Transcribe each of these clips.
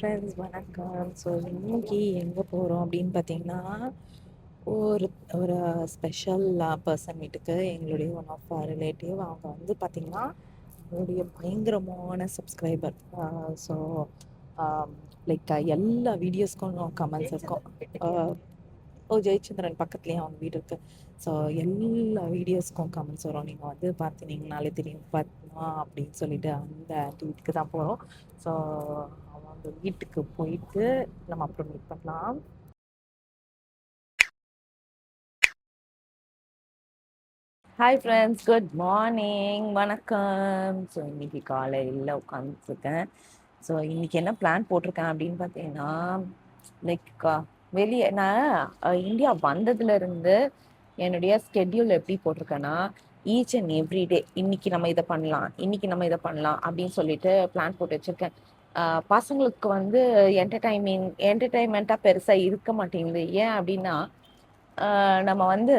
Friends வணக்கம். So இன்னைக்கு எங்கே போகிறோம் அப்படின்னு பார்த்தீங்கன்னா, ஒரு ஒரு ஸ்பெஷல் பர்சன் வீட்டுக்கு. எங்களுடைய ஒன் ஆஃப் ரிலேட்டிவ் அவங்க வந்து பார்த்தீங்கன்னா என்னுடைய பயங்கரமான சப்ஸ்கிரைபர். ஸோ லைக் எல்லா வீடியோஸ்க்கும் கமெண்ட்ஸ் இருக்கும். ஜெயச்சந்திரன் பக்கத்துலேயே அவங்க வீடு இருக்குது. ஸோ எல்லா வீடியோஸ்க்கும் கமெண்ட்ஸ் வரும். நீங்கள் வந்து பார்த்தீங்கன்னாலே தெரியும் பத்மா அப்படின்னு சொல்லிட்டு அந்த வீட்டுக்கு தான் போகிறோம். ஸோ அவங்க வீட்டுக்கு போயிட்டு நம்ம அப்புறம் மீட் பண்ணலாம். ஹாய் ஃப்ரெண்ட்ஸ், குட் மார்னிங், வணக்கம். ஸோ இன்னைக்கு காலையில் உட்காந்துருக்கேன். ஸோ இன்னைக்கு என்ன பிளான் போட்டிருக்கேன் அப்படின்னு பார்த்தீங்கன்னா, லைக் வெளியே நான் இந்தியா வந்ததுலேருந்து என்னுடைய ஸ்கெட்யூல் எப்படி போட்டிருக்கேன்னா, ஈச் அண்ட் எவ்ரி டே இன்னைக்கு நம்ம இதை பண்ணலாம், இன்னைக்கு நம்ம இதை பண்ணலாம் அப்படின்னு சொல்லிட்டு பிளான் போட்டு வச்சுருக்கேன். பசங்களுக்கு வந்து என்டர்டைன்மெண்ட்டாக பெருசாக இருக்க மாட்டேங்குது. ஏன் அப்படின்னா, நம்ம வந்து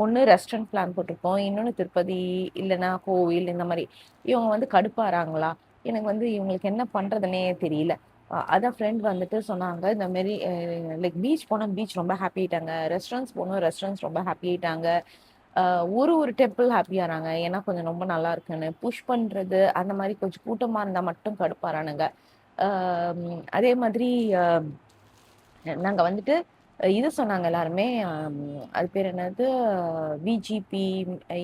ஒன்று ரெஸ்டாரண்ட் பிளான் போட்டிருப்போம், இன்னொன்று திருப்பதி, இல்லைன்னா கோவில், இந்த மாதிரி. இவங்க வந்து கடுப்பாகிறாங்களா, எனக்கு வந்து இவங்களுக்கு என்ன பண்ணுறதுனே தெரியல. அதான் ஃப்ரெண்ட் வந்துட்டு சொன்னாங்க, இந்த மாதிரி லைக் பீச் போனால் பீச் ரொம்ப ஹாப்பி ஆயிட்டாங்க, ரெஸ்டாரண்ட்ஸ் போகணும் ரெஸ்டாரண்ட்ஸ் ரொம்ப ஹாப்பி ஆயிட்டாங்க, ஒரு டெம்பிள் ஹாப்பி ஆகிறாங்க ஏன்னா கொஞ்சம் ரொம்ப நல்லா இருக்குன்னு புஷ் பண்ணுறது, அந்த மாதிரி கொஞ்சம் கூட்டமாக இருந்தால் மட்டும் கடுப்பாரானுங்க. அதே மாதிரி நாங்கள் வந்துட்டு இது சொன்னாங்க எல்லாருமே. அது பேர் என்னது, விஜிபி,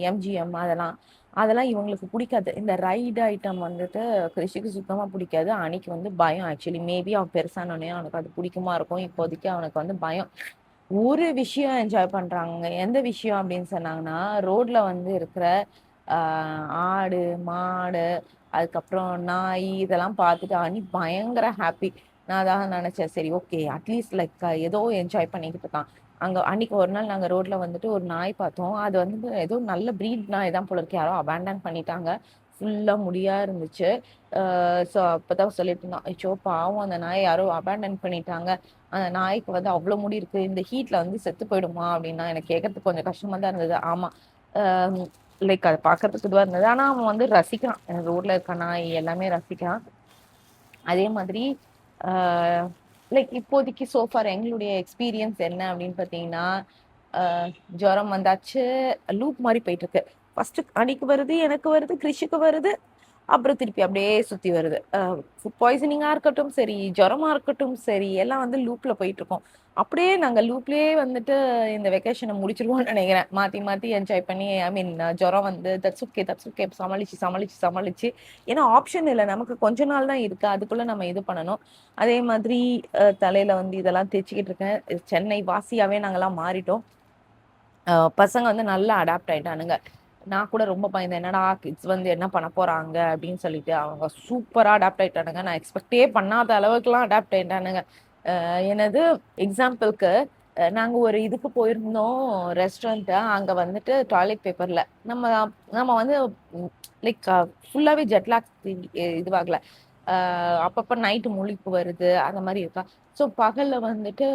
எம்ஜிஎம், அதெல்லாம் அதெல்லாம் இவங்களுக்கு பிடிக்காது. இந்த ரைடு ஐட்டம் வந்துட்டு கிருஷிக்கு சுத்தமாக பிடிக்காது. அன்னைக்கு வந்து பயம். ஆக்சுவலி மேபி அவன் பெருசானோடனே அவனுக்கு அது பிடிக்குமா இருக்கும். இப்போதைக்கு அவனுக்கு வந்து பயம். ஒரு விஷயம் என்ஜாய் பண்றாங்க. எந்த விஷயம் அப்படின்னு சொன்னாங்கன்னா, ரோட்ல வந்து இருக்கிற ஆடு, மாடு, அதுக்கப்புறம் நாய், இதெல்லாம் பார்த்துட்டு அனி பயங்கர ஹாப்பி. நான் அதான் நினைச்சேன், சரி ஓகே அட்லீஸ்ட் லைக் ஏதோ என்ஜாய் பண்ணிக்கிட்டு இருக்கான். அன்னைக்கு ஒரு நாள் நாங்க ரோட்ல வந்துட்டு ஒரு நாய் பார்த்தோம். அது வந்து ஏதோ நல்ல ப்ரீட் நாய் தான் போல இருக்கு. யாரோ அபேண்டன் பண்ணிட்டாங்க. ஃபுல்லா முடியா இருந்துச்சு. ஸோ அப்பதான் சொல்லிட்டு இருந்தான், ஐயோ பாவம் அந்த நாயை யாரோ அபேண்டன் பண்ணிட்டாங்க. அந்த நாய்க்கு வந்து அவ்வளோ முடி இருக்கு, இந்த ஹீட்ல வந்து செத்து போயிடுமா அப்படின்னா எனக்கு கேட்கறதுக்கு கொஞ்சம் கஷ்டமா தான் இருந்தது. ஆமா, லைக் அதை பார்க்கறதுக்கு இதுவாக இருந்தது. ஆனா அவன் வந்து ரசிக்கிறான், ரோட்ல இருக்க நாய் எல்லாமே ரசிக்கிறான். அதே மாதிரி லைக் இப்போதைக்கு சோஃபார் எங்களுடைய எக்ஸ்பீரியன்ஸ் என்ன அப்படின்னு பார்த்தீங்கன்னா, ஆஹ் ஜுரம் வந்தாச்சு, லூப் மாதிரி போயிட்டு இருக்கு. ஃபர்ஸ்ட் அணிக்கு வருது, எனக்கு வருது, கிருஷிக்கு வருது, அப்புறம் திருப்பி அப்படியே சுத்தி வருது. ஃபுட் பாய்சனிங்கா இருக்கட்டும் சரி, ஜுரமா இருக்கட்டும் சரி, எல்லாம் வந்து லூப்ல போயிட்டு இருக்கோம். அப்படியே நாங்க லூப்லயே வந்துட்டு இந்த வெக்கேஷனை முடிச்சிருவோம்னு நினைக்கிறேன். மாத்தி மாத்தி என்ஜாய் பண்ணி, ஐ மீன் ஜுரம் வந்து தட்ஸ் ஓகே சமாளிச்சு சமாளிச்சு சமாளிச்சு. ஏன்னா ஆப்ஷன் இல்லை, நமக்கு கொஞ்ச நாள் தான் இருக்கு, அதுக்குள்ள நம்ம இது பண்ணணும். அதே மாதிரி தலையில வந்து இதெல்லாம் தேய்ச்சிக்கிட்டு இருக்கேன். சென்னை வாசியாவே நாங்கெல்லாம் மாறிட்டோம். பசங்க வந்து நல்லா அடாப்ட் ஆயிட்டானுங்க. நான் கூட ரொம்ப பயந்தேன், என்னடா கிட்ஸ் வந்து என்ன பண்ண போறாங்க அப்படின்னு சொல்லிட்டு. அவங்க சூப்பரா அடாப்ட் ஆயிட்டானுங்க. நான் எக்ஸ்பெக்டே பண்ணாத அளவுக்குலாம் அடாப்ட் ஆயிட்டானுங்க. என்னது, எக்ஸாம்பிளுக்கு நாங்க ஒரு இதுக்கு போயிருந்தோம், ரெஸ்டாரண்ட். அங்க வந்துட்டு டாய்லெட் பேப்பர்ல நம்ம நம்ம வந்து லைக் ஃபுல்லாவே ஜெட்லாக் இதுவாகல. அப்பப்ப நைட்டு முழிப்பு வருது, அந்த மாதிரி இருக்கா. ஸோ பகல்ல வந்துட்டு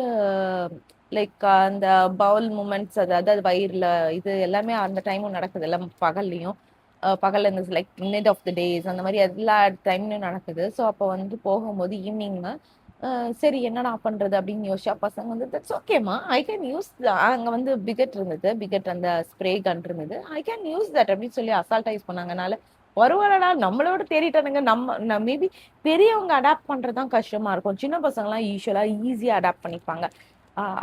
லைக் அந்த பவுல் மூமெண்ட்ஸ், அதாவது வயிறுல இது எல்லாமே அந்த டைமும் நடக்குது, எல்லாம் பகல்லையும். பகல்ல இந்த like mid of the days அந்த மாதிரி எல்லா டைம்லயும் நடக்குது. ஸோ அப்போ வந்து போகும்போது ஈவினிங்னா சரி என்னடா பண்றது அப்படின்னு யோசிச்சா, பசங்க வந்து தட்ஸ் ஓகேமா, ஐ கேன் யூஸ். அங்க வந்து பிகெட் இருந்தது, பிகெட் அந்த ஸ்ப்ரே கன் இருந்தது, ஐ கேன் யூஸ் தட் அப்படின்னு சொல்லி அசால்டைஸ் பண்ணாங்கனால, பரவாயில்லடா நம்மளோட தேறிட்டானுங்க. நம்ம மேபி பெரியவங்க அடாப்ட் பண்றதுதான் கஷ்டமா இருக்கும், சின்ன பசங்க எல்லாம் யூஸ்வலா ஈஸியா அடாப்ட் பண்ணிப்பாங்க.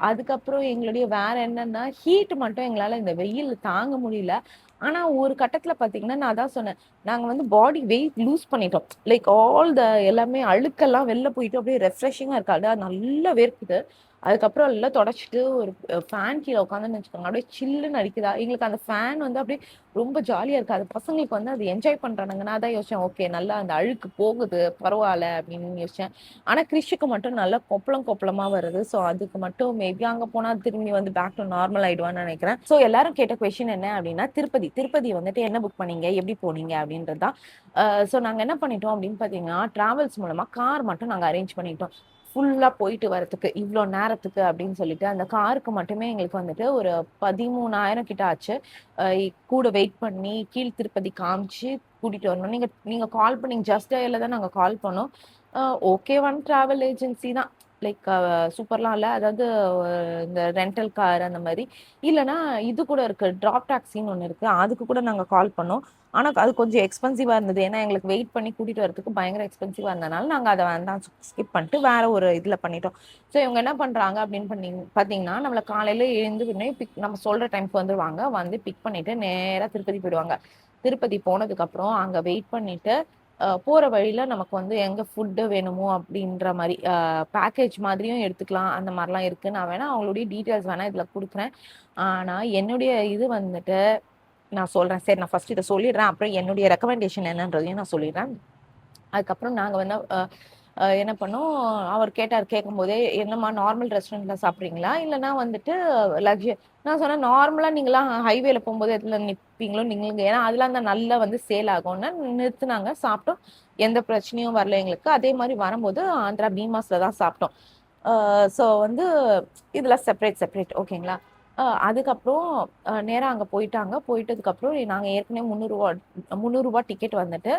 அதுக்கப்புறம் எங்களுடைய வேற என்னன்னா, ஹீட் மட்டும் எங்களால இந்த வெயில் தாங்க முடியல. ஆனா ஒரு கட்டத்துல பாத்தீங்கன்னா, நான் அதான் சொன்னேன், நாங்க வந்து பாடி வெயிட் லூஸ் பண்ணிட்டோம். லைக் ஆல் த எல்லாமே அழுக்கெல்லாம் வெளில போயிட்டு அப்படியே ரெஃப்ரெஷிங்கா இருக்கு. அதான் நல்லா வேர்க்குது. அதுக்கப்புறம் எல்லாம் தொடச்சிட்டு ஒரு ஃபேன் கீழே உட்காந்துன்னு வச்சுக்கோங்க, அப்படியே சில்லுன்னு அடிக்குதா. எங்களுக்கு அந்த ஃபேன் வந்து அப்படியே ரொம்ப ஜாலியா இருக்கு. அது பசங்களுக்கு வந்து அது என்ஜாய் பண்றானுங்க. நான் தான் யோசிச்சேன், ஓகே நல்லா அந்த அழுக்கு போகுது, பரவாயில்ல அப்படின்னு யோசிச்சேன். ஆனா கிறிஷுக்கு மட்டும் நல்லா கொப்பளமா வருது. ஸோ அதுக்கு மட்டும் மேபி அங்க போனா திரும்பி வந்து பேக் டு நார்மல் ஆயிடுவான்னு நினைக்கிறேன். ஸோ எல்லாரும் கேட்ட கொஸ்டின் என்ன அப்படின்னா, திருப்பதி வந்துட்டு என்ன புக் பண்ணீங்க, எப்படி போனீங்க அப்படின்றதுதான். ஸோ நாங்க என்ன பண்ணிட்டோம் அப்படின்னு பாத்தீங்கன்னா, டிராவல்ஸ் மூலமா கார் மட்டும் நாங்க அரேஞ்ச் பண்ணிட்டோம். ஃபுல்லா போயிட்டு வரதுக்கு இவ்வளோ நேரத்துக்கு அப்படின்னு சொல்லிட்டு அந்த காருக்கு மட்டுமே எங்களுக்கு வந்துட்டு ஒரு 13,000 கிட்ட ஆச்சு. கூட வெயிட் பண்ணி கீழ் திருப்பதி காமிச்சு கூட்டிட்டு வரணும். நீங்க நீங்க கால் பண்ணீங்க, ஜஸ்ட் டயல்ல தான் நாங்க கால் பண்ணோம். ஓகேவான ட்ராவல் ஏஜென்சி தான். லைக் சூப்பர்லாம் இல்ல. அதாவது இந்த ரெண்டல் கார் அந்த மாரி. இல்லன்னா இது கூட இருக்கு. ட்ராப் டாக்ஸின்னு ஒண்ணு இருக்கு. அதுக்கு கூட நாங்க கால் பண்ணோம். ஆனா அது கொஞ்சம் எக்ஸ்பென்சிவா இருந்தது. ஏன்னா எங்களுக்கு வெயிட் பண்ணி கூட்டிட்டு வரதுக்கு பயங்கர எக்ஸ்பென்சிவா இருந்தனால, நாங்க அத வேண்டாம் ஸ்கிப் பண்ணிட்டு வேற ஒரு இதுல பண்ணிட்டோம். ஸோ இவங்க என்ன பண்றாங்க அப்படின்னு பார்த்தீங்கன்னா, நம்மள காலையில எழுந்து உடனே நம்ம சொல்ற டைம்க்கு வந்துருவாங்க. வந்து பிக் பண்ணிட்டு நேரா திருப்பதி போயிடுவாங்க. திருப்பதி போனதுக்கப்புறம் அங்க வெயிட் பண்ணிட்டு போற வழியில நமக்கு வந்து எங்க ஃபுட்டு வேணுமோ அப்படின்ற மாரி பேக்கேஜ் மாதிரியும் எடுத்துக்கலாம். அந்த மாரிலாம் இருக்கு. நான் வேணா அவங்களுடைய டீட்டெயில்ஸ் வேணா இதுல குடுக்குறேன். ஆனா என்னுடைய இது வந்துட்டு நான் சொல்றேன். சரி நான் ஃபர்ஸ்ட் இத சொல்லிடுறேன். அப்புறம் என்னுடைய ரெக்கமெண்டேஷன் என்னன்றதையும் நான் சொல்லிடுறேன். அதுக்கப்புறம் நாங்க வந்து என்ன பண்ணோம், அவர் கேட்டாரு. கேட்கும்போதே, "என்னம்மா நார்மல் ரெஸ்டாரண்ட்ல சாப்பிடுறீங்களா? இல்லன்னா வந்துட்டு நான் சொன்னேன், "நார்மலா நீங்கலாம் ஹைவேல போம்போது எதுல நிப்பீங்களோ நில்லுங்க. ஏன்னா அதெல்லாம் தான் நல்லா வந்து சேல் ஆகும்ன்னு." நிறுத்துனாங்க. சாப்பிட்டோம். எந்த பிரச்சனையும் வரல எங்களுக்கு. அதே மாரி வரும்போது ஆந்திரா பீமாஸ்ல தான் சாப்பிட்டோம். ஸோ வந்து இதெல்லாம் செப்பரேட் ஓகேங்களா? அதுக்கப்புறம் நேரா அங்க போயிட்டாங்க. போயிட்டதுக்கப்புறம் நாங்க ஏற்கனவே ரூ. 300 டிக்கெட் வந்துட்டு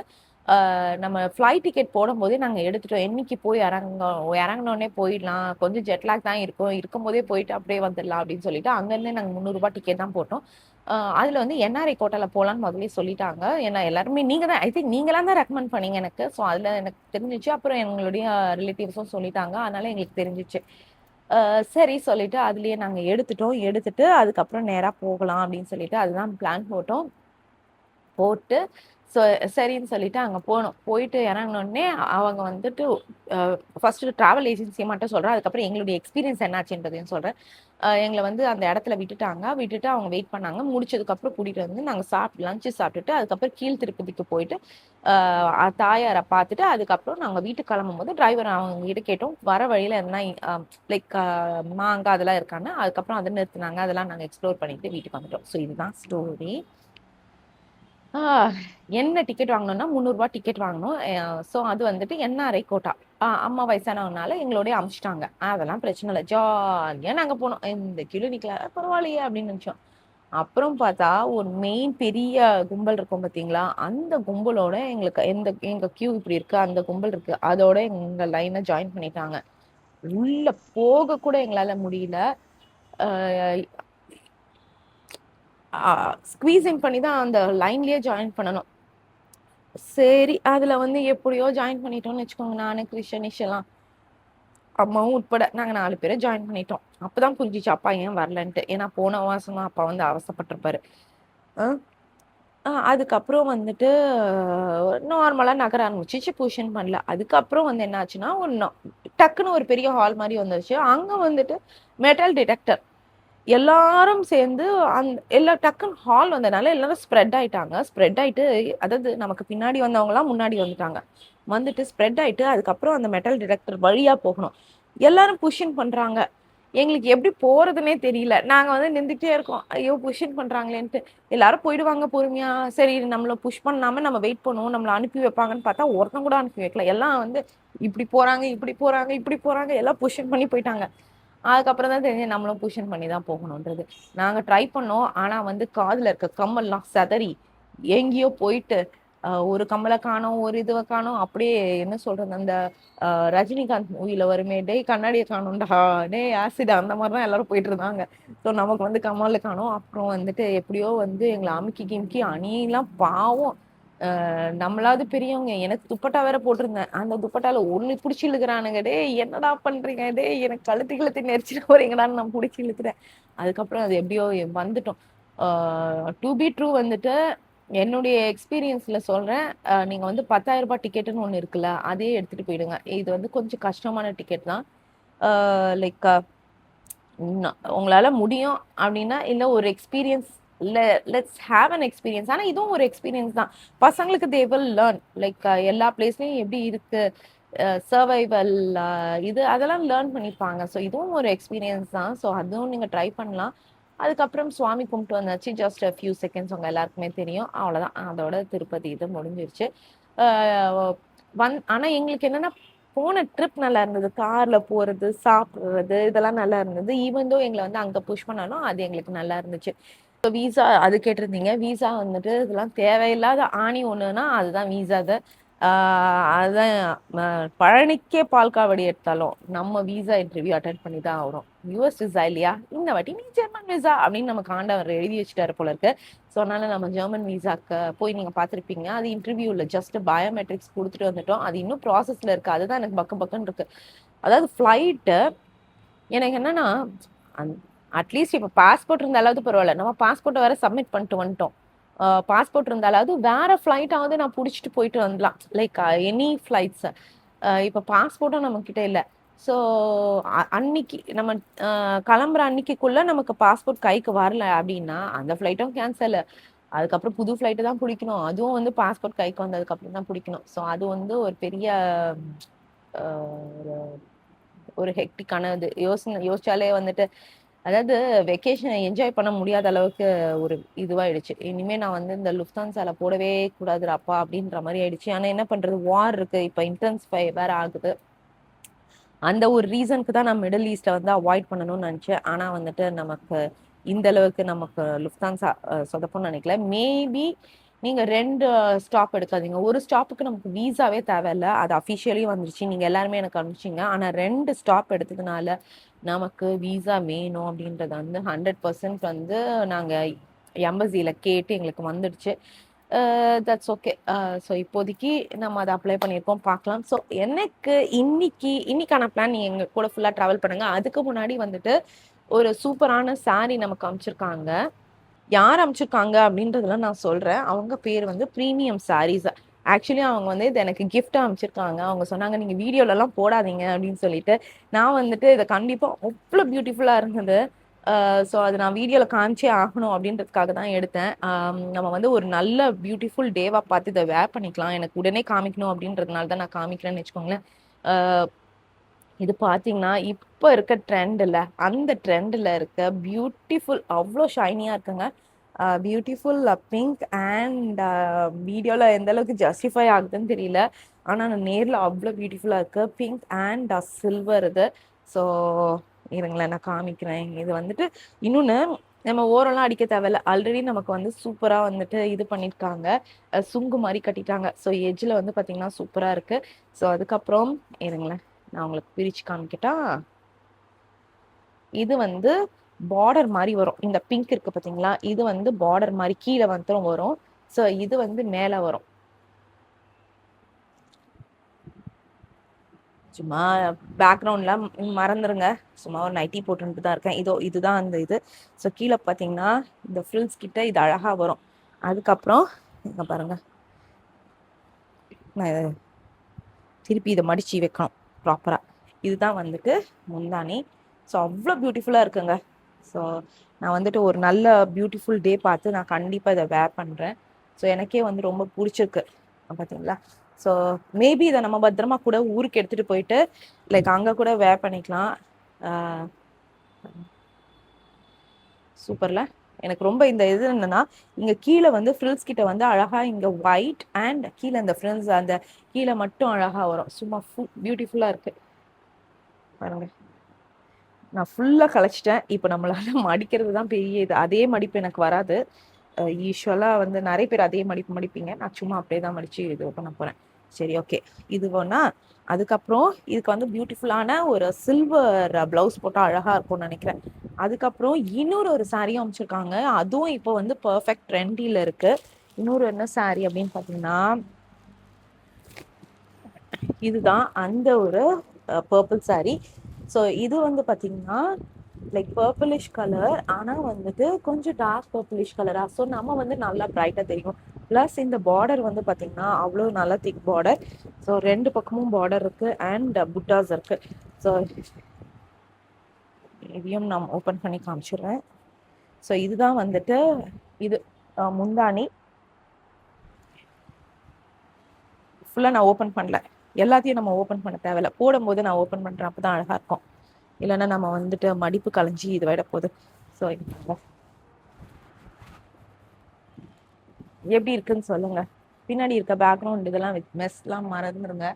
நம்ம ஃப்ளைட் டிக்கெட் போடும்போதே நாங்க எடுத்துட்டோம். என்னைக்கு போய் இறங்குனோனே போயிடலாம். கொஞ்சம் ஜெட் லேக் தான் இருக்கும். இருக்கும்போதே போயிட்டு அப்படியே வந்துடலாம் அப்படின்னு சொல்லிட்டு, அங்கருந்தே நாங்க ரூ. 300 டிக்கெட் தான் போட்டோம். அதுல வந்து என்ஆர்ஐ கோட்டால போலான்னு முதல்லயே சொல்லிட்டாங்க. ஏன்னா எல்லாருமே நீங்க தான் ஐ திங்க் நீங்கலாம் தான் ரெக்கமெண்ட் பண்ணீங்க எனக்கு. ஸோ அதுல எனக்கு தெரிஞ்சுச்சு. அப்புறம் எங்களுடைய ரிலேட்டிவ்ஸும் சொல்லிட்டாங்க. அதனால எங்களுக்கு தெரிஞ்சுச்சு. சரி சொல்லிட்டு அதுலயே நாங்க எடுத்துட்டோம். எடுத்துட்டு அதுக்கப்புறம் நேரா போகலாம் அப்படின்னு சொல்லிட்டு அதுதான் பிளான் போட்டோம். போட்டு சொ சரின்னு சொல்லிட்டு அங்க போனோம். போயிட்டு இறங்குனோனே அவங்க வந்துட்டு ஃபர்ஸ்ட்டு டிராவல் ஏஜென்சிய மட்டும் சொல்றேன். அதுக்கப்புறம் எங்களுடைய எக்ஸ்பீரியன்ஸ் என்னாச்சுன்றதையும் சொல்றேன். எங்கள வந்து அந்த இடத்துல விட்டுட்டாங்க. விட்டுட்டு அவங்க வெயிட் பண்ணாங்க. முடிச்சதுக்கப்புறம் கூட்டிட்டு வந்து நாங்க லஞ்ச் சாப்பிட்டுட்டு, அதுக்கப்புறம் கீழ் திருப்பதிக்கு போயிட்டு, தாயார பார்த்துட்டு, அதுக்கப்புறம் நாங்க வீட்டுக்கு கிளம்பும்போது டிரைவர் அவங்ககிட்ட கேட்டோம். வர வழியில எதனா லைக் மாங்கா அதெல்லாம் இருக்கான்னு. அதுக்கப்புறம் அத நிறுத்துனாங்க. அதெல்லாம் நாங்க எக்ஸ்ப்ளோர் பண்ணிட்டு வீட்டுக்கு வந்துட்டோம். ஸோ இதுதான் ஸ்டோரி. ஆ என்ன டிக்கெட் வாங்குனோம்னா, ரூ. 300 டிக்கெட் வாங்குனோம். ஸோ அது வந்துட்டு என்ஆர்ஐ கோட்டா. அம்மா வயசானவங்கனால எங்களோடயே அனுப்பிச்சுட்டாங்க. அதெல்லாம் பிரச்சனை இல்ல. ஜாலியா நாங்க போனோம். இந்த கிலோ நிக்கல பரவாயில்லையே அப்படின்னு நினைச்சோம். அப்புறம் பார்த்தா, ஒரு மெயின் பெரிய கும்பல் இருக்கும் பார்த்தீங்களா? அந்த கும்பலோட எங்களுக்கு எங்க கியூ இப்படி இருக்கு, அந்த கும்பல் இருக்கு. அதோட எங்க லைன ஜாயின் பண்ணிட்டாங்க. உள்ள போக கூட எங்களால முடியல. அ அ ஸ்க்வீசிங் பண்ணி தான் அந்த லைன்லயே ஜாயின் பண்ணணும். சரி. அதுல வந்து எப்படியோ ஜாயின் பண்ணிட்டோம்னு வச்சுக்கோங்க. நானு, கிருஷ், நிஷலாம். அம்மாவும் உட்பட நாங்க 4 பேரும் ஜாயின் பண்ணிட்டோம். அப்பதான் புரிஞ்சுச்சு அப்பா ஏன் வரலன்ட்டு. ஏன்னா போன மாசம் தான் அப்பா வந்து அவஸ்தைப்பட்டுருப்பாரு. அ அதுக்கப்புறம் வந்துட்டு நார்மலா நகர ஆரம்பிச்சுச்சு. புஷன் பண்ணல. அதுக்கப்புறம் வந்து என்ன ஆச்சுன்னா, டக்குன்னு ஒரு பெரிய ஹால் மாரி வந்துருச்சு. அங்க வந்துட்டு மெட்டல் டிடெக்டர். எல்லாரும் சேர்ந்து எல்லா டக்குன்னு ஹால் வந்தனால எல்லாரும் ஸ்ப்ரெட் ஆயிட்டாங்க. ஸ்ப்ரெட் ஆயிட்டு அதாவது நமக்கு பின்னாடி வந்தவங்கலாம் முன்னாடி வந்துட்டாங்க. வந்துட்டு ஸ்ப்ரெட் ஆயிட்டு அதுக்கப்புறம் அந்த மெட்டல் டிடெக்டர் வழியா போகணும். எல்லாரும் புஷ்ஷின் பண்றாங்க. எங்களுக்கு எப்படி போறதுன்னே தெரியல. நாங்க வந்து நின்னுட்டே இருக்கோம். ஐயோ! புஷ்ஷின் பண்றாங்களேன்ட்டு. எல்லாரும் போயிடுவாங்க பொறுமையா. சரி நம்மள புஷ் பண்ணாம நம்ம வெயிட் பண்ணுவோம். நம்மள அனுப்பி வைப்பாங்கன்னு பார்த்தா, ஒருத்தன் கூட அனுப்பி வைக்கல. எல்லாம் வந்து இப்படி போறாங்க, இப்படி போறாங்க, இப்படி போறாங்க. எல்லாம் புஷ்ஷின் பண்ணி போயிட்டாங்க. அதுக்கப்புறம் தான் தெரிஞ்சது நம்மளும் புஷன் பண்ணி தான் போகணுன்றது. நாங்க ட்ரை பண்ணோம். ஆனா வந்து காதுல இருக்க கம்மல்லாம் சிதறி, எங்கேயோ போயிட்டு, ஒரு கம்மல காணோம், ஒரு இதுவ காணோம். அப்படியே என்ன சொல்றது, அந்த ரஜினிகாந்த் மூவில வருமே, "டேய் கண்ணாடிய காணோம்டா, டேய் ஆசிட்" அந்த மாரி தான் எல்லாரும் போயிட்டுருந்தாங்க. ஸோ நமக்கு வந்து கம்மல காணோம். அப்புறம் வந்துட்டு எப்படியோ வந்து எங்கள அமுக்கி கிமுக்கி அணிலாம் பாவம். நம்மளாவது பெரியவங்க. எனக்கு துப்பட்டா வேற போட்டிருந்தேன். அந்த துப்பட்டால ஒண்ணு புடிச்சு இழுக்குறானுங்க. "டேய் என்னடா பண்றீங்க? டேய் எனக்கு கழுத்து கிழுத்து நெரிச்சிட போறீங்கடான்னு" நான் புடிச்சு இழுக்குறேன். அதுக்கப்புறம் அது எப்படியோ வந்துட்டோம். ஆ டூ பி ட்ரூ வந்துட்டு என்னுடைய எக்ஸ்பீரியன்ஸ்ல சொல்றேன். நீங்க வந்து ரூ. 10,000 டிக்கெட்டுன்னு ஒண்ணு இருக்குல்ல, அதே எடுத்துட்டு போயிடுங்க. இது வந்து கொஞ்சம் கஷ்டமான டிக்கெட் தான். ஆ லைக் உங்களால முடியும் அப்படின்னா, இல்ல ஒரு எக்ஸ்பீரியன்ஸ் இல்ல லெட்ஸ் ஹேவ் அன் எக்ஸ்பீரியன்ஸ். ஆனா இதுவும் ஒரு எக்ஸ்பீரியன்ஸ் தான். பசங்களுக்கு தே வில் லேர்ன். லைக் எல்லா பிளேஸ்லயும் எப்படி இருக்கு, சர்வைவல் இது அதெல்லாம் லேர்ன் பண்ணிப்பாங்க. ஸோ இதுவும் ஒரு எக்ஸ்பீரியன்ஸ் தான். ஸோ அதுவும் நீங்க ட்ரை பண்ணலாம். அதுக்கப்புறம் சுவாமி கும்பிட்டு வந்தாச்சு. ஜஸ்ட் a few செகண்ட்ஸ் உங்க எல்லாருக்குமே தெரியும். அவ்வளோதான். அதோட திருப்பதி இது முடிஞ்சிருச்சு. அ ஆனா எங்களுக்கு என்னன்னா போன ட்ரிப் நல்லா இருந்தது. கார்ல போறது, சாப்பிடுறது இதெல்லாம் நல்லா இருந்தது. ஈவன் தோ எங்கள வந்து அங்க புஷ் பண்ணாலும், அது எங்களுக்கு நல்லா இருந்துச்சு. இப்போ விசா அது கேட்டிருந்தீங்க. விசா வந்துட்டு இதெல்லாம் தேவையில்லாத ஆணி ஒண்ணுன்னா, அதுதான் விசாது. அதுதான் பழனிக்கே பால் காவடி எடுத்தாலும் நம்ம விசா இன்டர்வியூ அட்டன் பண்ணி தான் ஆகிறோம். யூஎஸ் விசா இல்லையா, இந்த வாட்டி நீ ஜெர்மன் விசா அப்படின்னு நமக்கு ஆண்டவர் எழுதி வச்சுட்டாரு போல இருக்கு. ஸோ அதனால நம்ம ஜெர்மன் விசாக்கு போய் நீங்க பார்த்துருப்பீங்க. அது இன்டர்வியூ இல்லை, ஜஸ்ட் பயோமெட்ரிக்ஸ் கொடுத்துட்டு வந்துட்டோம். அது இன்னும் ப்ராசஸ்ல இருக்கு. அதுதான் எனக்கு பக்கம் இருக்கு. அதாவது ஃப்ளைட்டு எனக்கு என்னன்னா, அட்லீஸ்ட் இப்போ பாஸ்போர்ட் இருந்தாலாவது பரவாயில்ல, நம்ம பாஸ்போர்ட்டை வேற சப்மிட் பண்ணிட்டு வந்துட்டோம். பாஸ்போர்ட் இருந்தாலாவது வேற ஃப்ளைட்டாவது நான் பிடிச்சிட்டு போயிட்டு வந்துடலாம், லைக் எனி ஃப்ளைட்ஸ். இப்போ பாஸ்போர்ட்டும் நம்ம கிட்ட இல்லை. ஸோ அன்னைக்கு நம்ம கிளம்புற அன்னைக்குள்ள நமக்கு பாஸ்போர்ட் கைக்கு வரல அப்படின்னா அந்த ஃப்ளைட்டும் கேன்சல். அதுக்கப்புறம் புது ஃப்ளைட்டு தான் பிடிக்கணும். அதுவும் வந்து பாஸ்போர்ட் கைக்கு வந்ததுக்கப்புறம் தான் பிடிக்கணும். ஸோ அது வந்து ஒரு பெரிய ஒரு ஒரு ஹெக்டிக்கான இது. யோசிச்சாலே வந்துட்டு, அதாவது வெக்கேஷனை என்ஜாய் பண்ண முடியாத அளவுக்கு ஒரு இதுவாயிடுச்சு. இனிமே நான் வந்து இந்த லுஃப்தான்சால போடவே கூடாதுடாப்பா அப்படின்ற மாதிரி ஆயிடுச்சு. ஆனா என்ன பண்றது, வார் இருக்கு, இப்ப இன்டென்சிஃபை வேற ஆகுது. அந்த ஒரு ரீசனுக்கு தான் நான் மிடில் ஈஸ்ட்டை வந்து அவாய்ட் பண்ணணும்னு நினச்சேன். ஆனால் வந்துட்டு நமக்கு இந்த அளவுக்கு நமக்கு லுஃப்தான்சா சொதப்பும்னு நினைக்கல. மேபி நீங்கள் 2 ஸ்டாப் எடுக்காதீங்க. ஒரு ஸ்டாப்புக்கு நமக்கு வீசாவே தேவையில்ல, அது அஃபிஷியலி வந்துருச்சு, நீங்கள் எல்லாருமே எனக்கு அனுப்பிச்சிங்க. ஆனால் 2 ஸ்டாப் எடுத்ததுனால நமக்கு வீசா வேணும் அப்படின்றத வந்து 100% வந்து நாங்கள் எம்பசியில் கேட்டு எங்களுக்கு வந்துடுச்சு. That's okay. ஸோ இப்போதைக்கு நம்ம அதை அப்ளை பண்ணியிருக்கோம், பார்க்கலாம். ஸோ எனக்கு இன்னைக்கான பிளான், நீங்கள் எங்கள் கூட ஃபுல்லாக ட்ராவல் பண்ணுங்க. அதுக்கு முன்னாடி வந்துட்டு ஒரு சூப்பரான சாரீ நமக்கு அமைச்சிருக்காங்க. யார் அமைச்சிருக்காங்க அப்படின்றதெல்லாம் நான் சொல்கிறேன். அவங்க பேர் வந்து ப்ரீமியம் சாரீஸ். ஆக்சுவலி அவங்க வந்து இது எனக்கு கிஃப்டாக அமைச்சிருக்காங்க. அவங்க சொன்னாங்க நீங்கள் வீடியோலலாம் போடாதீங்க அப்படின்னு சொல்லிட்டு. நான் வந்துட்டு இதை கண்டிப்பாக அவ்வளோ பியூட்டிஃபுல்லாக இருந்தது. ஸோ அது நான் வீடியோவில் காமிச்சே ஆகணும் அப்படின்றதுக்காக தான் எடுத்தேன். நம்ம வந்து ஒரு நல்ல பியூட்டிஃபுல் டேவாக பார்த்து இதை வேர் பண்ணிக்கலாம். எனக்கு உடனே காமிக்கணும் அப்படின்றதுனால தான் நான் காமிக்கிறேன்னு வச்சுக்கோங்களேன். இது பார்த்தீங்கன்னா இப்போ இருக்க ட்ரெண்டில், அந்த ட்ரெண்டில் இருக்க பியூட்டிஃபுல், அவ்வளோ ஷைனியாக இருக்குங்க. பியூட்டிஃபுல் பிங்க் அண்ட் வீடியோவில் எந்த அளவுக்கு ஜஸ்டிஃபை ஆகுதுன்னு தெரியல. ஆனால் நான் நேரில் அவ்வளோ பியூட்டிஃபுல்லாக இருக்குது. பிங்க் அண்ட் சில்வர் இது. ஸோ இருங்களேன் நான் காமிக்கிறேன். இது வந்துட்டு இன்னொன்று, நம்ம ஓரெல்லாம் அடிக்க தேவையில்ல, ஆல்ரெடி நமக்கு வந்து சூப்பராக வந்துட்டு இது பண்ணியிருக்காங்க. சுங்கு மாதிரி கட்டிட்டாங்க. ஸோ எஜ்ஜில் வந்து பார்த்தீங்கன்னா சூப்பராக இருக்குது. ஸோ அதுக்கப்புறம் இருங்களேன் நான் உங்களுக்கு பிரித்து காமிக்கிட்டா, இது வந்து பார்டர் மாதிரி வரும். இந்த பிங்க் இருக்கு பார்த்தீங்களா, இது வந்து பார்டர் மாதிரி கீழே வந்து வரும். ஸோ இது வந்து மேலே வரும். சும்மா பேக்ரவுண்ட்லாம் மறந்துருங்க, சும்மா ஒரு நைட்டி போட்டுட்டு தான் இருக்கேன். இதுதான் அந்த இது. ஸோ கீழே பார்த்தீங்கன்னா இந்த ஃப்ரில்ஸ் கிட்ட இது அழகாக வரும். அதுக்கப்புறம் இங்கே பாருங்க, நான் திருப்பி இதை மடித்து வைக்கணும் ப்ராப்பராக. இதுதான் வந்துட்டு முந்தானி. ஸோ அவ்வளோ பியூட்டிஃபுல்லாக இருக்குங்க. ஸோ நான் வந்துட்டு ஒரு நல்ல பியூட்டிஃபுல் டே பார்த்து நான் கண்டிப்பாக இதை வேர் பண்ணுறேன். ஸோ எனக்கே வந்து ரொம்ப பிடிச்சிருக்கு பார்த்தீங்களா. ஸோ மேபி இதை நம்ம பத்திரமா கூட ஊருக்கு எடுத்துகிட்டு போயிட்டு லைக் அங்கே கூட வேர் பண்ணிக்கலாம். சூப்பர்ல. எனக்கு ரொம்ப இந்த இது என்னன்னா, இங்கே கீழே வந்து ஃப்ரில்ஸ் கிட்ட வந்து அழகாக இங்கே ஒயிட் அண்ட் கீழே அந்த ஃப்ரில்ஸ் அந்த கீழே மட்டும் அழகாக வரும். சும்மா பியூட்டிஃபுல்லாக இருக்குது பாருங்க. நான் ஃபுல்லாக கலைச்சிட்டேன். இப்போ நம்மளால மடிக்கிறது தான் பெரிய இது. அதே மடிப்பு எனக்கு வராது. யூஸ்வலாக வந்து நிறைய பேர் அதே மடிப்பு மடிப்பீங்க. நான் சும்மா அப்படியே தான் மடித்து இது பண்ண போகிறேன். சரி, ஓகே. இது வேணா. அதுக்கப்புறம் இதுக்கு வந்து பியூட்டிஃபுல்லான ஒரு சில்வர் ப்ளவுஸ் போட்டால் அழகாக இருக்கும்னு நினைக்கிறேன். அதுக்கப்புறம் இன்னொரு சாரியும் அமைச்சிருக்காங்க. அதுவும் இப்போ வந்து பர்ஃபெக்ட் ட்ரெண்டியில் இருக்குது. இன்னொரு என்ன சாரி அப்படின்னு பார்த்தீங்கன்னா, இதுதான் அந்த ஒரு பர்பிள் சாரி. ஸோ இது வந்து பார்த்தீங்கன்னா லைக் பர்பிளிஷ் கலர், ஆனால் வந்துட்டு கொஞ்சம் டார்க் பர்பிளிஷ் கலராக. ஸோ நம்ம வந்து நல்லா பிரைட்டாக தெரியும். ப்ளஸ் இந்த பார்டர் வந்து பார்த்தீங்கன்னா அவ்வளோ நல்லா திக் பார்டர். ஸோ 2 பக்கமும் பார்டர் இருக்குது அண்ட் புட்டாஸ் இருக்குது. ஸோ இதையும் நான் ஓப்பன் பண்ணி காமிச்சிடுறேன். ஸோ இதுதான் வந்துட்டு இது முந்தானி. ஃபுல்லாக நான் ஓப்பன் பண்ணல, எல்லாத்தையும் நம்ம ஓப்பன் பண்ண தேவையில்ல. போடும்போது நான் ஓப்பன் பண்ணுறேன், அப்போ தான் அழகாக இருக்கும். இல்லைன்னா நம்ம வந்துட்டு மடிப்பு கலைஞ்சி இது விட போகுது. ஸோ எப்படி இருக்குன்னு சொல்லுங்க. பின்னாடி இருக்க பேக்ரவுண்ட் இதெல்லாம் மெஸ்லாம் மறந்துருங்க.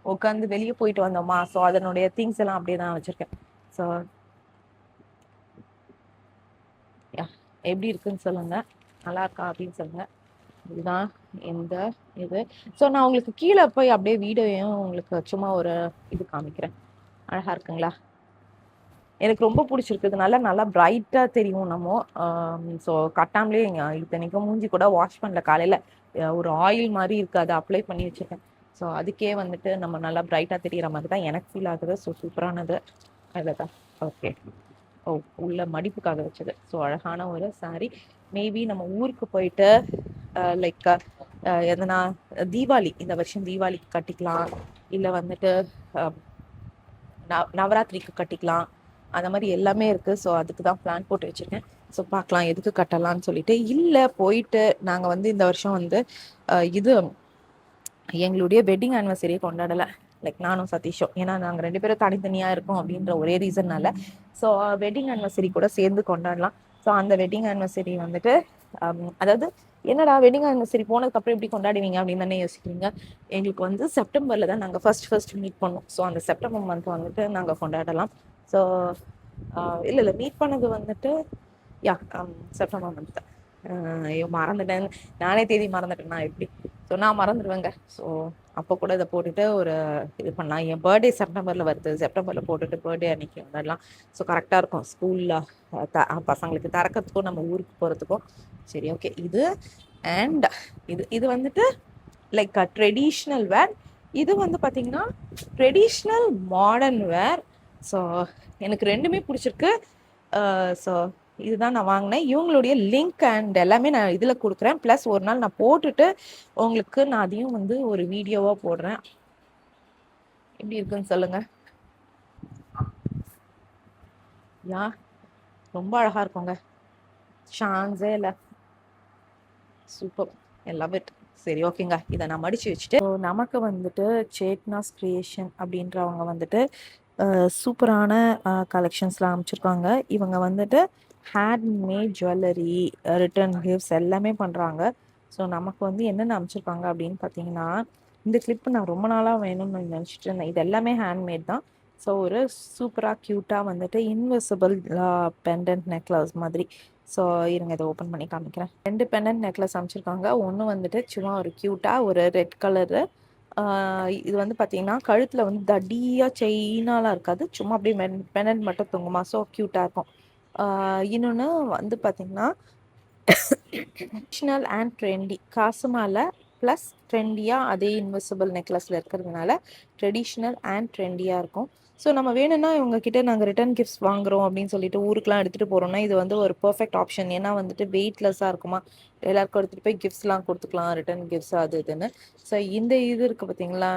உட்காந்து வெளியே போயிட்டு வந்தோமா, ஸோ அதனுடைய திங்ஸ் எல்லாம் அப்படியே தான் வச்சிருக்கேன். ஸோ எப்படி இருக்குன்னு சொல்லுங்க, நல்லா இருக்கா அப்படின்னு சொல்லுங்க. இதுதான் இந்த இது. ஸோ நான் உங்களுக்கு கீழே போய் அப்படியே வீடியோவையும் உங்களுக்கு சும்மா ஒரு இது காமிக்கிறேன். அழகா இருக்குங்களா? எனக்கு ரொம்ப பிடிச்சிருக்கு. நல்லா நல்லா பிரைட்டாக தெரியும் நம்ம. ஸோ கட்டாமலே இத்தனைக்கும் மூஞ்சி கூட வாஷ் பண்ணல காலையில். ஒரு ஆயில் மாதிரி இருக்குது, அதை அப்ளை பண்ணி வச்சுருக்கேன். ஸோ அதுக்கே வந்துட்டு நம்ம நல்லா பிரைட்டாக தெரிகிற மாதிரி தான் எனக்கு ஃபீல் ஆகுது. ஸோ சூப்பரானது அதில் தான். ஓகே. ஓ, உள்ள மடிப்புக்காக வச்சது. ஸோ அழகான ஒரு சாரீ. மேபி நம்ம ஊருக்கு போயிட்டு லைக் எதனா தீபாவளி, இந்த வருஷம் தீபாவளிக்கு கட்டிக்கலாம், இல்லை வந்துட்டு நவராத்திரிக்கு கட்டிக்கலாம். அந்த மாதிரி எல்லாமே இருக்குது. ஸோ அதுக்கு தான் பிளான் போட்டு வச்சுருக்கேன். ஸோ பார்க்கலாம் எதுக்கு கட்டலான்னு சொல்லிட்டு. இல்லை போயிட்டு நாங்கள் வந்து இந்த வருஷம் வந்து இது எங்களுடைய வெட்டிங் ஆனிவர்சரியை கொண்டாடலை. லைக் நானும் சதீஷும். ஏன்னா நாங்கள் 2 பேரும் தனித்தனியாக இருக்கோம் அப்படின்ற ஒரே ரீசன்னால. ஸோ வெட்டிங் ஆனிவர்சரி கூட சேர்ந்து கொண்டாடலாம். ஸோ அந்த வெட்டிங் ஆனிவர்சரி வந்துட்டு அதாவது என்னடா வெட்டிங் ஆனிவர்சரி போனதுக்கப்புறம் எப்படி கொண்டாடுவீங்க அப்படின்னு தானே யோசிக்கிறீங்க. எங்களுக்கு வந்து செப்டம்பரில் தான் நாங்கள் ஃபர்ஸ்ட் மீட் பண்ணோம். ஸோ அந்த செப்டம்பர் மந்த் வந்துட்டு நாங்கள் கொண்டாடலாம். ஸோ இல்லை மீட் பண்ணது வந்துட்டு யா செப்டம்பர் மந்த் தான். ஐயோ மறந்துட்டேன், நானே தேதி மறந்துட்டேன். நான் எப்படி ஸோ நான் மறந்துடுவேங்க. ஸோ அப்போ கூட இதை போட்டுட்டு ஒரு இது பண்ணலாம். என் பர்த்டே செப்டம்பரில் வருது. செப்டம்பரில் போட்டுட்டு பர்த்டே அன்னைக்கு வந்துடலாம். ஸோ கரெக்டாக இருக்கும் ஸ்கூலில் பசங்களுக்கு திறக்கிறதுக்கும் நம்ம ஊருக்கு போகிறதுக்கும். சரி, ஓகே. இது அண்ட் இது வந்துட்டு லைக் ட்ரெடிஷ்னல் வேர். இது வந்து பார்த்தீங்கன்னா ட்ரெடிஷ்னல் மாடர்ன் வேர். ஸோ எனக்கு ரெண்டுமே பிடிச்சிருக்கு. ஸோ இதுதான் நான் வாங்கினேன். இவங்களுடைய லிங்க் அண்ட் எல்லாமே நான் இதில் கொடுக்குறேன். ப்ளஸ் ஒரு நாள் நான் போட்டுட்டு உங்களுக்கு நான் அதையும் வந்து ஒரு வீடியோவாக போடுறேன். எப்படி இருக்குன்னு சொல்லுங்க. யா, ரொம்ப அழகாக இருக்குங்க. சான்ஸே இல்லை. சூப்பர், எல்லாமே. சரி, ஓகேங்க. இதை நான் மடித்து வச்சுட்டு நமக்கு வந்துட்டு சேட்னாஸ் கிரியேஷன் அப்படின்றவங்க வந்துட்டு சூப்பரான கலெக்ஷன்ஸ்லாம் அமைச்சிருக்காங்க. இவங்க வந்துட்டு ஹேண்ட்மேட் ஜுவல்லரி, ரிட்டர்ன் கிஃப்ட்ஸ் எல்லாமே பண்ணுறாங்க. ஸோ நமக்கு வந்து என்னென்ன அமைச்சிருக்காங்க அப்படின்னு பார்த்தீங்கன்னா, இந்த கிளிப்பு நான் ரொம்ப நாளாக வேணும்னு நினச்சிட்டு இருந்தேன். இது எல்லாமே ஹேண்ட்மேட் தான். ஸோ ஒரு சூப்பராக க்யூட்டாக வந்துட்டு இன்விசிபிள் பெண்டன்ட் நெக்லஸ் மாதிரி. ஸோ இருங்க, இதை ஓப்பன் பண்ணி காமிக்கிறேன். 2 பெண்டன்ட் நெக்லஸ் அமைச்சிருக்காங்க. ஒன்று வந்துட்டு சும்மா ஒரு க்யூட்டாக ஒரு ரெட் கலரு. இது வந்து பார்த்தீங்கன்னா கழுத்தில் வந்து தடியாக செயினாலாம் இருக்காது, சும்மா அப்படியே பெண்டன்ட் மட்டும் தொங்குமா. ஸோ க்யூட்டாக இருக்கும். இன்னொன்று வந்து பார்த்தீங்கன்னா ட்ரெடிஷ்னல் அண்ட் ட்ரெண்டி, காசு மாலை ப்ளஸ் ட்ரெண்டியாக அதே இன்விசிபிள் நெக்லஸில் இருக்கிறதுனால ட்ரெடிஷ்னல் அண்ட் ட்ரெண்டியாக இருக்கும். ஸோ நம்ம வேணும்னா இவங்ககிட்ட நாங்கள் ரிட்டர்ன் கிஃப்ட்ஸ் வாங்குகிறோம் அப்படின்னு சொல்லிட்டு ஊருக்குலாம் எடுத்துகிட்டு போகிறோம்னா இது வந்து ஒரு பர்ஃபெக்ட் ஆப்ஷன். ஏன்னா வந்துட்டு வெயிட்லெஸ்ஸாக இருக்குமா, எல்லாருக்கும் எடுத்துகிட்டு போய் கிஃப்ட்ஸ்லாம் கொடுத்துக்கலாம், ரிட்டர்ன் கிஃப்ட்ஸ் அது இதுன்னு. ஸோ இந்த இது இருக்குது பார்த்தீங்களா,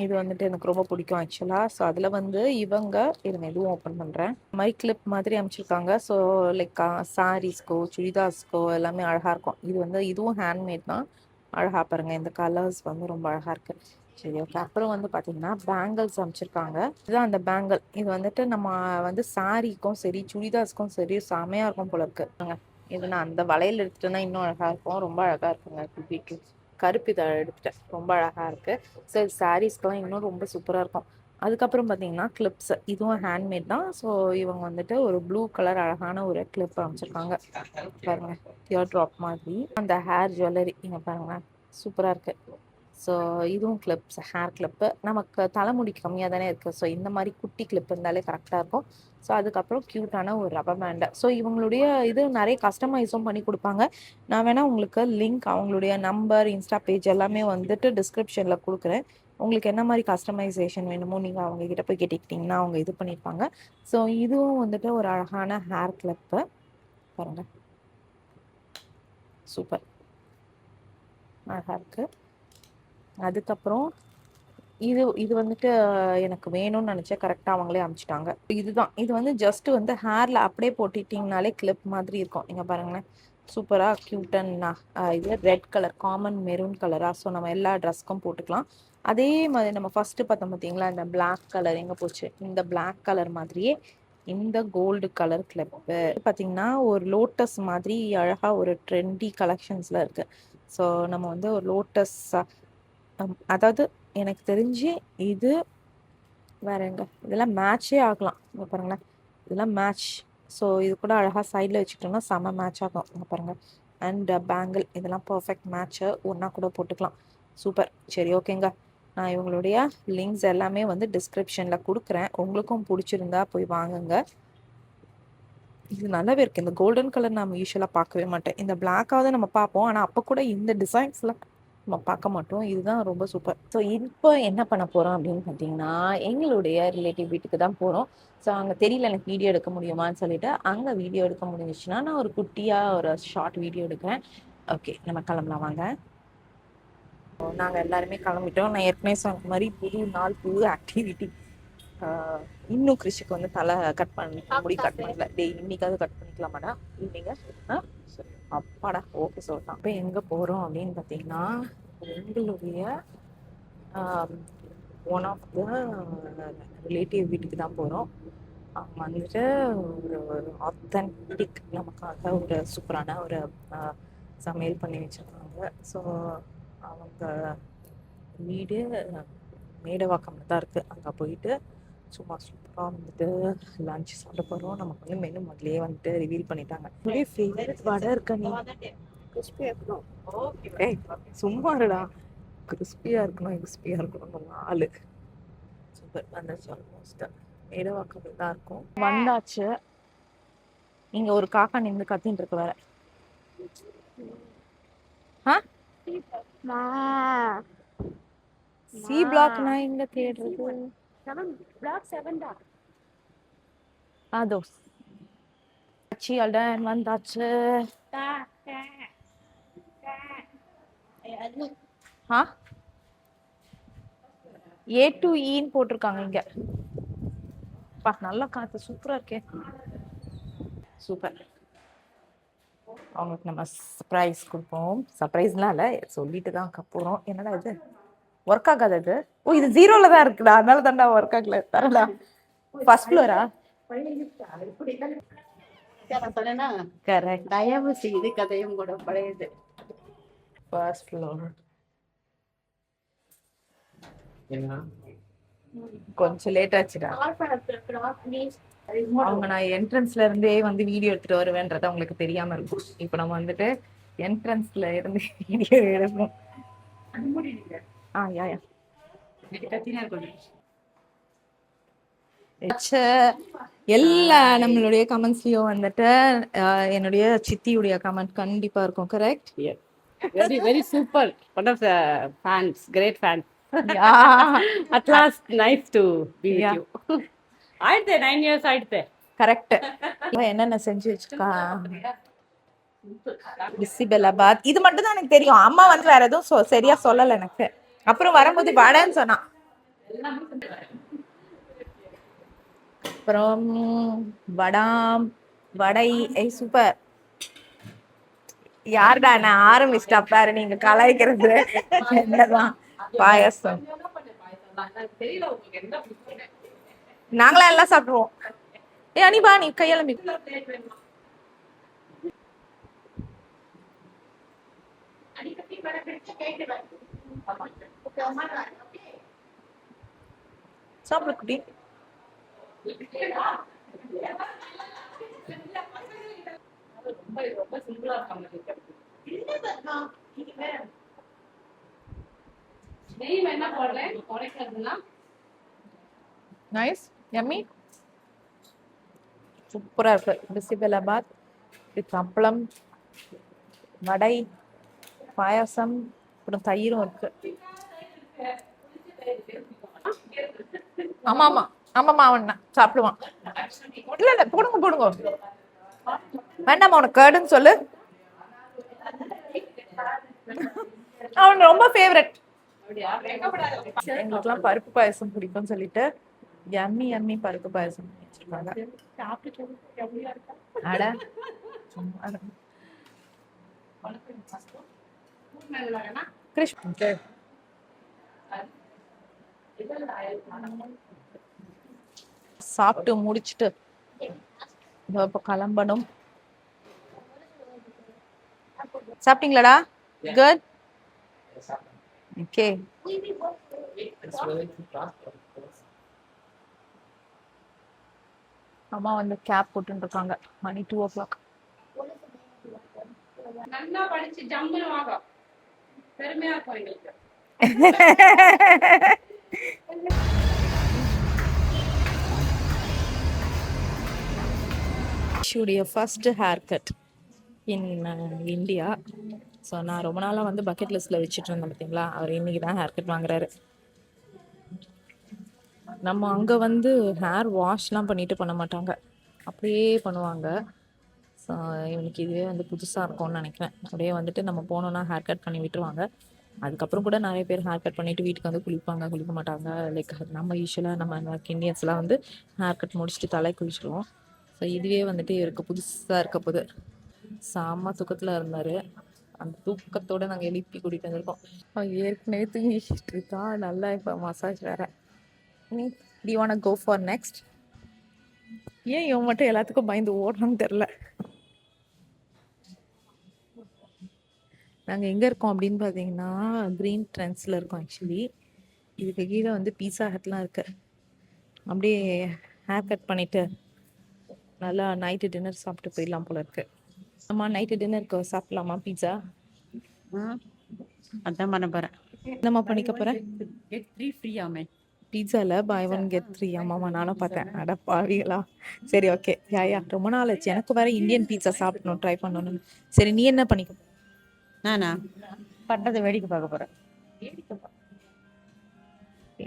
இது வந்துட்டு எனக்கு ரொம்ப பிடிக்கும் ஆக்சுவலாக. ஸோ அதில் வந்து இவங்க இருங்க இதுவும் ஓப்பன் பண்ணுறேன். இந்த மாதிரி கிளிப் மாதிரி அமைச்சிருக்காங்க. ஸோ லைக் சாரீஸ்க்கோ சுடிதார்ஸ்க்கோ எல்லாமே அழகாக இருக்கும். இது வந்து இதுவும் ஹேண்ட்மேட் தான். அழகாக பாருங்கள், இந்த கலர்ஸ் வந்து ரொம்ப அழகாக இருக்குது. சரி, ஓகே. அப்புறம் வந்து பார்த்தீங்கன்னா பேங்கிள்ஸ் அமைச்சிருக்காங்க. இதுதான் அந்த பேங்கிள். இது வந்துட்டு நம்ம வந்து சாரீக்கும் சரி சுடிதார்ஸ்க்கும் சரி செமையாக இருக்கும் போல இருக்கு. இது நான் அந்த வளையல் எடுத்துட்டேன்னா இன்னும் அழகாக இருக்கும். ரொம்ப அழகாக இருக்குங்க. குட்டிக்கு கருப்பு இதை எடுத்துட்டேன், ரொம்ப அழகாக இருக்குது. ஸோ சாரீஸ்க்கெலாம் இன்னும் ரொம்ப சூப்பராக இருக்கும். அதுக்கப்புறம் பார்த்தீங்கன்னா கிளிப்ஸ், இதுவும் ஹேண்ட்மேட் தான். ஸோ இவங்க வந்துட்டு ஒரு ப்ளூ கலர் அழகான ஒரு கிளிப் அமைச்சிருக்காங்க பாருங்க, டியர் ட்ராப் மாதிரி. அந்த ஹேர் ஜுவல்லரி இங்கே பாருங்க, சூப்பராக இருக்குது. ஸோ இதுவும் கிளிப்ஸ், ஹேர் கிளிப்பு. நமக்கு தலைமுடி கம்மியாக தானே இருக்குது. ஸோ இந்த மாதிரி குட்டி கிளிப் இருந்தாலே கரெக்டாக இருக்கும். ஸோ அதுக்கப்புறம் க்யூட்டான ஒரு ரப்பர் பேண்டு. ஸோ இவங்களுடைய இது நிறைய கஸ்டமைஸும் பண்ணி கொடுப்பாங்க. நான் வேணால் உங்களுக்கு லிங்க், அவங்களுடைய நம்பர், இன்ஸ்டா பேஜ் எல்லாமே வந்துட்டு டிஸ்கிரிப்ஷனில் கொடுக்குறேன். உங்களுக்கு என்ன மாதிரி கஸ்டமைசேஷன் வேணுமோ நீங்கள் அவங்கக்கிட்ட போய் கேட்டுக்கிட்டிங்கன்னா அவங்க இது பண்ணியிருப்பாங்க. ஸோ இதுவும் வந்துட்டு ஒரு அழகான ஹேர் கிளிப்பு பாருங்கள், சூப்பர் அழகாக இருக்குது. அதுக்கப்புறம் இது வந்துட்டு எனக்கு வேணும்னு நினச்சேன், கரெக்டாக அவங்களே அனுப்பிச்சிட்டாங்க. இதுதான், இது வந்து ஜஸ்ட் வந்து ஹேரில் அப்படியே போட்டுட்டிங்கனாலே கிளிப் மாதிரி இருக்கும். இங்கே பாருங்களேன், சூப்பராக க்யூட்டன்னா இது ரெட் கலர், காமன் மெரூன் கலராக. ஸோ நம்ம எல்லா ட்ரெஸ்க்கும் போட்டுக்கலாம். அதே மாதிரி நம்ம ஃபஸ்ட்டு பார்த்தோம் பார்த்தீங்களா, இந்த பிளாக் கலர் எங்கே போச்சு, இந்த பிளாக் கலர் மாதிரியே இந்த கோல்டு கலர் கிளிப்பு பார்த்தீங்கன்னா ஒரு லோட்டஸ் மாதிரி அழகாக ஒரு ட்ரெண்டி கலெக்ஷன்ஸில் இருக்குது. ஸோ நம்ம வந்து ஒரு லோட்டஸ், அதாவது எனக்கு தெரிஞ்சு இது வேற எங்க, இதெல்லாம் மேட்சே ஆகலாம். இங்கே பாருங்களேன், இதெல்லாம் மேட்ச். ஸோ இது கூட அழகாக சைடில் வச்சுக்கிட்டோம்னா செம்ம மேட்ச் ஆகும். இங்கே பாருங்கள், அண்ட் பேங்கிள் இதெல்லாம் பர்ஃபெக்ட் மேட்ச்சு. ஒன்றா கூட போட்டுக்கலாம். சூப்பர். சரி, ஓகேங்க. நான் இவங்களுடைய லிங்க்ஸ் எல்லாமே வந்து டிஸ்கிரிப்ஷனில் கொடுக்குறேன். உங்களுக்கும் பிடிச்சிருந்தா போய் வாங்குங்க. இது நல்லாவே இருக்குது. இந்த கோல்டன் கலர் நம்ம யூஸ்வலாக பார்க்கவே மாட்டேன். இந்த பிளாக்காவது நம்ம பார்ப்போம், ஆனால் அப்போ கூட இந்த டிசைன்ஸ்லாம் நம்ம பார்க்க மாட்டோம். இதுதான் ரொம்ப சூப்பர். ஸோ இப்போ என்ன பண்ண போகிறோம் அப்படின்னு பார்த்தீங்கன்னா, எங்களுடைய ரிலேட்டிவ் வீட்டுக்கு தான் போகிறோம். ஸோ அங்கே தெரியல எனக்கு வீடியோ எடுக்க முடியுமான்னு சொல்லிட்டு, அங்கே வீடியோ எடுக்க முடிஞ்சிச்சுன்னா நான் ஒரு குட்டியாக ஒரு ஷார்ட் வீடியோ எடுக்கிறேன். ஓகே, நம்ம கிளம்பலாம் வாங்க. நாங்கள் எல்லாருமே கிளம்பிட்டோம். நான் ஏற்கனவே சொன்ன மாதிரி புது நாள் புது ஆக்டிவிட்டி. இன்னும் கிறிஷுக்கு வந்து தலை கட் பண்ண முடி கட் பண்ணல. இன்னைக்காவது கட் பண்ணிக்கலாமாடா ஈவினிங்க? அப்பாடா, ஓகே சொல்லிட்டான். இப்போ எங்கே போகிறோம் அப்படின்னு பார்த்தீங்கன்னா, எங்களுடைய ஒன் ஆஃப் த ரிலேட்டிவ் வீட்டுக்கு தான் போகிறோம். அவங்க வந்துட்டு ஒரு ஆத்தென்டிக் நமக்காக ஒரு சூப்பரான ஒரு சமையல் பண்ணி வச்சுருக்காங்க. ஸோ அவங்க வீடு மேடவாக்கம்ல தான் இருக்குது. அங்கே போயிட்டு சும்மா சூப்பராக வந்துட்டு லஞ்ச் சாப்பிட போகிறோம். நமக்கு வந்து மெனு முதலே வந்துட்டு ரிவீல் பண்ணிட்டாங்க. என்னுடைய ஃபேவரட் வடை இருக்க நீ கிறிஸ்பியாக இருக்கணும். ஏய் சும்மா இருடா, கிறிஸ்பியாக இருக்கணும் நாலு. சூப்பர். வந்துச்சு. ஆல்மோஸ்ட் மேடவாக்கம் தான் இருக்கும். வந்தாச்சு. இங்கே ஒரு காக்கா நின்று கத்தின்னு இருக்கு வேற. சி பிளாக் நான் எங்க தேடுறது? பிளாக் 7 தான். அதோ அல்டன் வந்தாச்சு. A to Eன்னு போட்டிருக்காங்க இங்க. பா நல்லா காத்து சூப்பரா இருக்கே. சூப்பர். அவங்களுக்கு நம்ம சர்ப்ரைஸ் கொடுப்போம். சர்ப்ரைஸ்லாம் இல்லை, சொல்லிட்டு தான் போகிறோம். என்னடா இது ஒர்க் ஆகாது இது? ஓ, இது 0ல தான் இருக்குடா, அதனால தான்டா ஒர்க் ஆகல. தரடா. ஃபர்ஸ்ட் ஃப்ளோரா? கரெக்ட். தயவு செய்து கதையும் கூட பழையது. First floor. கொஞ்சம் லேட் ஆச்சுடா. அவங்க நான் என்ட்ரன்ஸ்ல இருந்தே வந்து வீடியோ எடுத்துட்டு வருவேன்றது அவங்களுக்கு தெரியாம இருக்கும். இப்ப நம்ம வந்துட்டு என்ட்ரன்ஸ்ல இருந்து வீடியோ எடுக்கணும். எல்லா நம்மளுடைய கமெண்ட்ஸ்லயும் வந்துட்டு என்னுடைய சித்தியுடைய கமெண்ட் கண்டிப்பா இருக்கும். Correct. Very, very super. One of the fans, great fans. At last, nice to be with you. ஆயிடுத்து 9 years ஆயிடுத்து. கரெக்ட். என்னென்ன செஞ்சு வச்சுக்கா? பிசிபெல்லாபாத் இது மட்டும் தான் எனக்கு தெரியும். அம்மா வந்து வேற எதுவும் சரியா சொல்லல எனக்கு. அப்புறம் வரும்போது வடைன்னு சொன்னா. அப்புறம் வடை. சூப்பர். யாருடா நான் ஆரம்பிச்சிட்டா பாரு நீங்க கலாய்க்கிறது. என்னதான் பாயசம். நாங்களா எல்லாம் சாப்பிடுவோம். அனிபா நீ கையெழும்பி. சாப்பிடு குட்டி. ரொம்ப சிம்பிளா இருக்காங்க. நெய் என்ன போடுறேன் குறைக்கிறதுனா. நைஸ், யம்மி, சூப்பரா இருக்கு. பிசிபெல்லாபாத் வித் அப்பளம், வடை, பாயாசம், அப்புறம் தயிரும் இருக்கு. ஆமா ஆமா ஆமாமா, அவன் சாப்பிடுவான். இல்ல இல்ல போடுங்க. வேண்டாமா உனக்கு கேர்டுன்னு சொல்லு. அவன் ரொம்ப ஃபேவரட். எங்களுக்குலாம் பருப்பு பாயசம் பிடிக்கும்னு சொல்லிட்டு யம்மி பருப்பு பாயசம் வச்சிருக்காங்க. அட சாப்பிட்டு முடிச்சுட்டு இப்ப கிளம்பணும். சாப்பிட்டீங்களாடா? குட். ஓகே. அம்மா வந்து கேப் போட்டு இருக்காங்க. மணி 2 o'clock. நல்லா படிச்சு ஜம்முன்னு வாங்க, பெருமையா இருக்கும் எங்களுக்கு. ஷுடைய first hair cut in India. So நான் ரொம்ப நாளாக வந்து பக்கெட் லிஸ்ட்டில் வச்சுட்டு இருந்தேன் பார்த்தீங்களா, அவர் இன்னைக்கு தான் ஹேர் கட் வாங்குறாரு. நம்ம அங்கே வந்து ஹேர் வாஷ்லாம் பண்ணிட்டு பண்ண மாட்டாங்க, அப்படியே பண்ணுவாங்க. ஸோ இவனுக்கு இதுவே வந்து புதுசாக இருக்கும்னு நினைக்கிறேன். அப்படியே வந்துட்டு நம்ம போனோன்னா ஹேர் கட் பண்ணி விட்டுருவாங்க. அதுக்கப்புறம் கூட நிறைய பேர் ஹேர் கட் பண்ணிவிட்டு வீட்டுக்கு வந்து குளிப்பாங்க, குளிக்க மாட்டாங்க. லைக் நம்ம யூஸ்வலாக நம்ம இந்தியன்ஸ்லாம் வந்து ஹேர் கட் முடிச்சுட்டு தலை குளிச்சிடுவோம். ஸோ இதுவே வந்துட்டு இவருக்கு புதுசாக இருக்க போது. செம்ம தூக்கத்தில் இருந்தார். அந்த தூக்கத்தோடு நாங்கள் எழுப்பி கூட்டிகிட்டு வந்திருக்கோம். ஏற்கனவே தூங்கிட்டு இருக்கா, நல்லா இப்போ மசாஜ் வேறு. நீ டி வாண்ட் கோ ஃபார் நெக்ஸ்ட்? ஏன் இவன் மட்டும் எல்லாத்துக்கும் பயந்து ஓடுறான்னு தெரில. நாங்கள் எங்கே இருக்கோம் அப்படின்னு பார்த்தீங்கன்னா க்ரீன் ட்ரெண்ட்ஸில் இருக்கோம் ஆக்சுவலி. இதுக்கு கீழே வந்து பீஸா ஹட்லாம் இருக்குது. அப்படியே ஹேர் கட் பண்ணிவிட்டு நல்லா நைட்டு டின்னர் சாப்பிட்டு போயிடலாம் போல இருக்குது. அம்மா நைட்டு டின்னருக்கு சாப்பிட்லாமா பீஸா? அதான் பண்ண போகிறேன். என்னம்மா பண்ணிக்க போகிறேன்? கெட் 3 ஃப்ரீயாமே. பீஸாவில் பை 1 get 3 ஆமாம்மா, நானும் பார்த்தேன். அட பாவிகளா. சரி ஓகே. யா ரொம்ப நாள் ஆச்சு எனக்கு வேறு இந்தியன் பீஸா சாப்பிடணும், ட்ரை பண்ணணும்னு. சரி நீ என்ன பண்ணிக்க? நானா பண்ணுறதை வேடிக்கை பார்க்க போகிறேன்.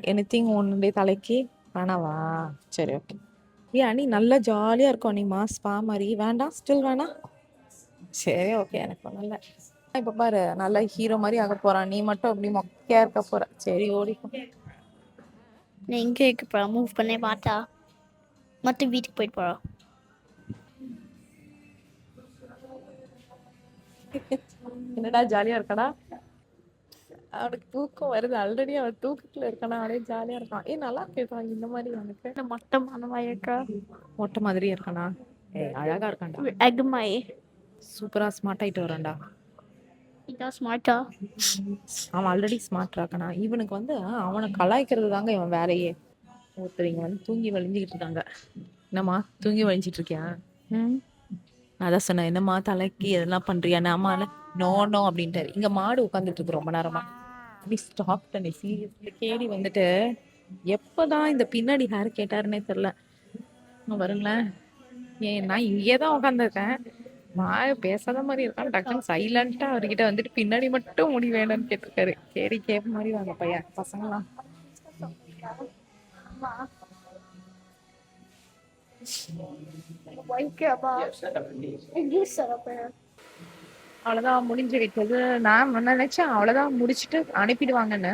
எனிதிங் ஒன்னுடைய தலைக்கு வேணாவா? சரி ஓகே. ஏன் நீ நல்லா ஜாலியாக இருக்கும், நீ ஸ்பா மாதிரி. வேண்டாம், ஸ்டில் வேணாம். சரி ஓகே, எனக்கு ஒன்றும் இல்லை. இப்போ பாரு, நல்லா ஹீரோ மாதிரி ஆக போகிறான், நீ மட்டும் அப்படி மொக்கையாக இருக்க போகிற. சரி ஓடிக்கும். நான் எங்கே இருக்க போகிறேன்? மூவ் பண்ணே பார்த்தா மட்டும் வீட்டுக்கு போயிட்டு போகிறோம். என்னடா ஜாலியாக இருக்கடா? அவனுக்கு தூக்கம் வருது ஆல்ரெடி. அவன் தூக்கத்தில் இருக்கானா, அவனே ஜாலியாக இருக்கான். நல்லா கேட்பான் இந்த மாதிரி. அவனுக்கு மொட்டமான மாதிரி இருக்கா? மொட்டை மாதிரியே இருக்கானா? அழகாக இருக்கான்டா. எகுமாய் சூப்பராக ஸ்மார்ட் ஆகிட்டு வரான்டா. இதான் ஸ்மார்ட்டா? அவன் ஆல்ரெடி ஸ்மார்ட் இருக்கானா. இவனுக்கு வந்து அவனை கலாய்க்கிறது தாங்க இவன் வேலையே. ஒருத்தர் இங்கே வந்து தூங்கி வலிஞ்சிக்கிட்டு இருக்காங்க. என்னம்மா தூங்கி வலிஞ்சிட்டு இருக்கியா? அதான் சொன்னேன், என்னம்மா தலைக்கு எதெல்லாம் பண்றியா? நாம நோ நோ அப்படின்ட்டாரு. இங்க மாடு உட்காந்துட்டு இருக்கு ரொம்ப நேரமா. அப்படி ஸ்டாப் பண்ணி சீரியஸ்லி கேடி வந்துட்டு எப்பதான் இந்த பின்னாடி ஹேர் கேட்டாருன்னே தெரியல. வருங்களேன், ஏன் நான் இங்கே தான் உட்காந்துருக்கேன், மாய பேசாத மாதிரி இருக்கான். டக்குன்னு சைலண்டா அவர்கிட்ட வந்துட்டு பின்னாடி மட்டும் முடி வேணும்னு கேட்டிருக்காரு. கேடி கேப் மாதிரி வாங்க பையன் பசங்களாம். அவ்வளவுதான் முடிஞ்சு விட்டது. நான் நினைச்சேன் அவ்வளவுதான் முடிச்சுட்டு அனுப்பிடுவாங்கன்னு.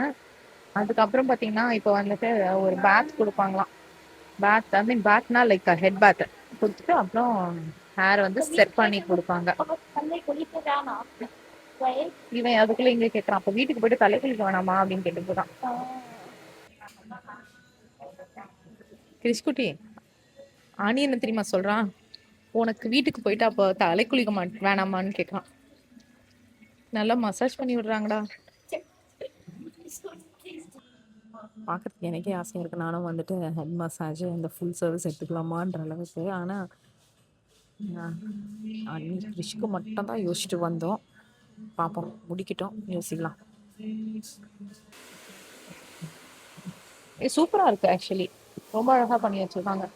அதுக்கப்புறம் பாத்தீங்கன்னா இப்போ வந்துட்டு ஒரு பேத் கொடுப்பாங்களாம். பேத் ஐ மீன் பேத்னா லைக் ஹெட் பேத் கொடுத்துட்டு அப்புறம் ஹேர் வந்து செட் பண்ணி கொடுப்பாங்க. இவன் அதுக்குள்ள இங்க கேட்கறான், அப்ப வீட்டுக்கு போயிட்டு தலை குளிக்க வேணாமா அப்படின்னு கேட்டு போதான். கிரிஷ்குட்டி ஆனி என்ன தெரியுமா சொல்றான்? உனக்கு வீட்டுக்கு போயிட்டு அப்போ தலை குளிக்க வேணாமான்னு கேட்கறான். நல்லா மசாஜ் பண்ணி விடுறாங்கடா. பார்க்கறதுக்கு எனக்கே ஆசையாக இருக்குது. நானும் வந்துட்டு ஹெட் மசாஜ் இந்த ஃபுல் சர்வீஸ் எடுத்துக்கலாமான்ற அளவுக்கு. ஆனால் கிறிஷ்க்கு மட்டும் தான் யோசிச்சுட்டு வந்தோம். பார்ப்போம், முடிக்கிட்டோம், யோசிக்கலாம். சூப்பராக இருக்குது ஆக்சுவலி, ரொம்ப அழகாக பண்ணி வச்சுருக்காங்க.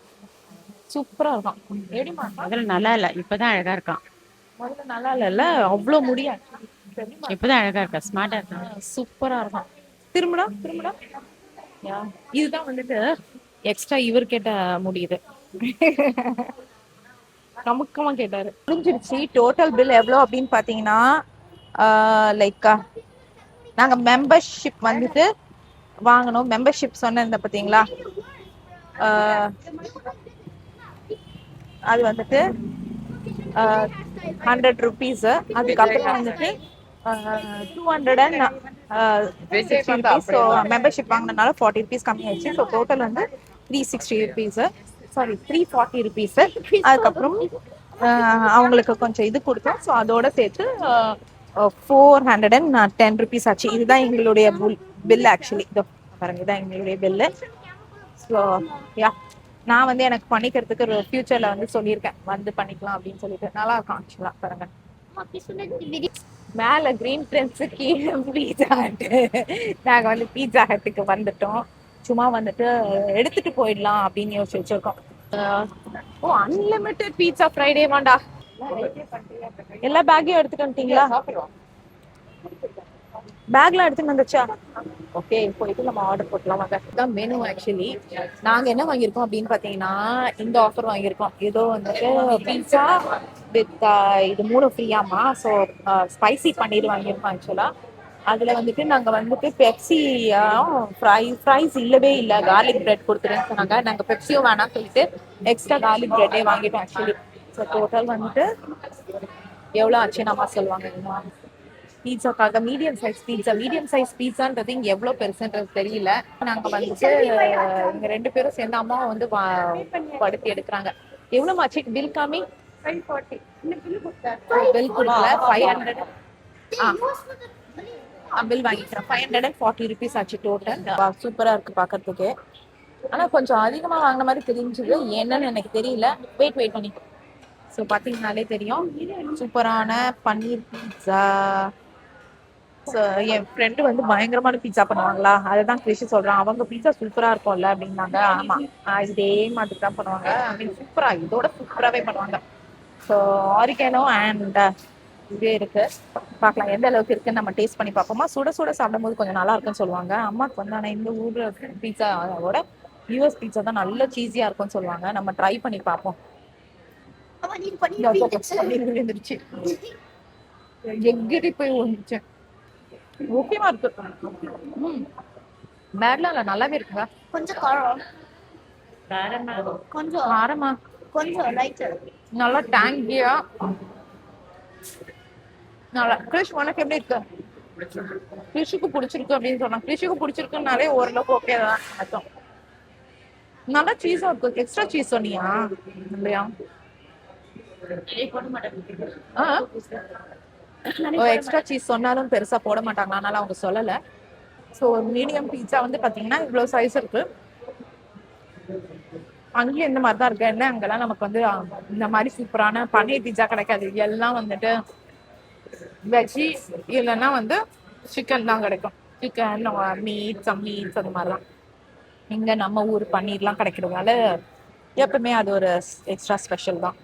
சூப்பராக இருக்கான். எப்படிமா? அதில் நல்லா இல்லை, இப்போதான் அழகாக இருக்கான். முதல்ல நல்லா இல்லைல்ல, அவ்வளோ முடியாது. இப்போதான் அழகாக இருக்கா, ஸ்மார்ட்டாக இருக்கான். சூப்பராக இருக்கான். திரும்படா திரும்படா. இதுதான் வந்துட்டு எக்ஸ்ட்ரா இவர் கேட்ட முடியுது. கமுக்கமா கேட்டாரு. முடிஞ்சிருச்சு. டோட்டல் பில் எவ்வளோ அப்படின்னு பார்த்தீங்கன்னா லைக் நாங்கள் மெம்பர்ஷிப் வந்துட்டு வாங்கணும். மெம்பர்ஷிப் சொன்னேன் பார்த்தீங்களா, அது வந்துட்டு 100 rupees. அதுக்கப்புறம் வந்துட்டு 260 rupees. ஸோ மெம்பர்ஷிப் வாங்கினால 40 rupees கம்மி ஆயிடுச்சு. ஸோ டோட்டல் வந்து 360 rupees, சாரி 340 rupees. அதுக்கப்புறம் அவங்களுக்கு கொஞ்சம் இது கொடுத்தோம். ஸோ அதோட சேர்த்து 410 rupees ஆச்சு. இதுதான் எங்களுடைய பில் ஆக்சுவலி. இதோ பாருங்க, இதுதான் எங்களுடைய பில்லு. ஸோ யா, நான் வந்து எனக்கு பண்ணிக்கிறதுக்கு ஃபியூச்சர்ல வந்து சொல்லியிருக்கேன் வந்து பண்ணிக்கலாம் அப்படின்னு சொல்லிட்டு. நல்லா இருக்கும் ஆக்சுவலா. பாருங்க மேல கிரீன் பிரின்ஸ் கீழே பீட்சா ஹட். நாங்க வந்து பீட்சா ஹட்டுக்கு வந்துட்டோம். சும்மா வந்துட்டு எடுத்துட்டு போயிடலாம் அப்படின்னு யோசிச்சு வச்சிருக்கோம். ஓ அன்லிமிட்டெட் பீட்சா ஃப்ரைடே வாண்டா. எல்லா பேக்கையும் எடுத்துட்டு வந்துட்டீங்களா? பேக்லாம் எடுத்துட்டு வந்துச்சா? ஓகே போயிட்டு நம்ம ஆர்டர் போட்டலாம் வாங்க. இதான் மெனு. ஆக்சுவலி நாங்க என்ன வாங்கியிருக்கோம் அப்படின்னு பாத்தீங்கன்னா இந்த ஆஃபர் வாங்கியிருக்கோம். ஏதோ வந்துட்டு பீட்சா வித் இது 3 ஃப்ரீயாமா. ஸோ ஸ்பைசி பன்னீர் வாங்கியிருக்கோம். ஆக்சுவலா அதுல வந்துட்டு நாங்க வந்துட்டு பெப்சி ஃப்ரைஸ் இல்லவே இல்லை, கார்லிக் பிரெட் கொடுத்துருன்னு சொன்னாங்க. நாங்க பெப்சியும் வேணாம் சொல்லிட்டு எக்ஸ்ட்ரா கார்லிக் பிரெட்டே வாங்கிட்டோம். ஆக்சுவலி ஸோ டோட்டல் வந்துட்டு எவ்வளோ ஆச்சுன்னு அம்மா சொல்லுவாங்க. பீட்சாக்காக மீடியம் சைஸ் பீட்சான்றது இங்க எவ்வளவு பெருசுன்றது தெரியல. நாங்க வந்துட்டு இங்க 2 பேரும் சேர்ந்து அம்மா வந்து படுத்தி எடுக்கிறாங்க. எவ்வளவு ஆச்சு பில் காமி? 540. பில் கொடுக்கல. 500 பில் வாங்கிக்கிறேன். 540 ருபீஸ் ஆச்சு டோட்டல். சூப்பரா இருக்கு பாக்கிறதுக்கு. ஆனா கொஞ்சம் அதிகமா வாங்கின மாதிரி தெரிஞ்சுது. என்னன்னு எனக்கு தெரியல. வெயிட் பண்ணி ஸோ பார்த்தீங்கன்னாலே தெரியும். சூப்பரான பன்னீர் பீட்சா. ஸோ என் ஃப்ரெண்டு வந்து பயங்கரமான பீட்சா பண்ணுவாங்களா, அதுதான் கிருஷி சொல்றான். அவங்க பீட்சா சூப்பரா இருக்கும்ல அப்படின்னாங்க. ஆமா இதே மாதிரி தான் பண்ணுவாங்க. ஐ மீன் சூப்பரா, இதோட சூப்பராகவே பண்ணுவாங்க. ஸோ ஆரிகானோ அண்ட் இது இருக்கு. பார்க்கலாம் எந்த அளவுக்கு இருக்குன்னு நம்ம டேஸ்ட் பண்ணி பார்ப்போமா. சுட சுட சாப்பிடும் போது கொஞ்சம் நல்லா இருக்குன்னு சொல்லுவாங்க அம்மாவுக்கு வந்து. ஆனால் இந்த ஊர்ல பீட்சாவோட யூஎஸ் பீட்சா தான் நல்ல சீஸியா இருக்கும்னு சொல்லுவாங்க. நம்ம ட்ரை பண்ணி பார்ப்போம். விழுந்துருச்சு, எங்கிட்ட போய் விழுந்துச்சேன். ஓகேவா இருக்கு. பேட்லாம் இல்ல, நல்லாவே இருக்குங்க. கொஞ்சம் காரம், கொஞ்சம் காரமா, கொஞ்சம் லைட்டர். நல்லா டேங்கியா நல்லா. கிருஷ் உனக்கு எப்படி இருக்கு? கிருஷுக்கு பிடிச்சிருக்கு அப்படின்னு சொன்னா. கிருஷுக்கு பிடிச்சிருக்குனாலே ஓரளவுக்கு ஓகே தான் அர்த்தம். நல்லா சீஸா இருக்கு. எக்ஸ்ட்ரா சீஸ் சொன்னியா இல்லையா? எக்ஸ்ட்ரா சீஸ் சொன்னாலும் பெருசா போட மாட்டாங்க, அதனால அவங்க சொல்லல. ஸோ மீடியம் பீட்சா வந்து பாத்தீங்கன்னா இவ்வளவு சைஸ் இருக்கு. அங்கேயும் இந்த மாதிரி தான் இருக்கு. என்ன அங்கெல்லாம் நமக்கு வந்து இந்த மாதிரி சூப்பரான பன்னீர் பீட்சா கிடைக்காது. எல்லாம் வந்துட்டு வெஜ்ஜி இல்லைன்னா வந்து சிக்கன் தான் கிடைக்கும். சிக்கன் மீட்ஸ் அந்த மாதிரிலாம். இங்க நம்ம ஊர் பன்னீர்லாம் கிடைக்கிறதுனால எப்பவுமே அது ஒரு எக்ஸ்ட்ரா ஸ்பெஷல் தான்.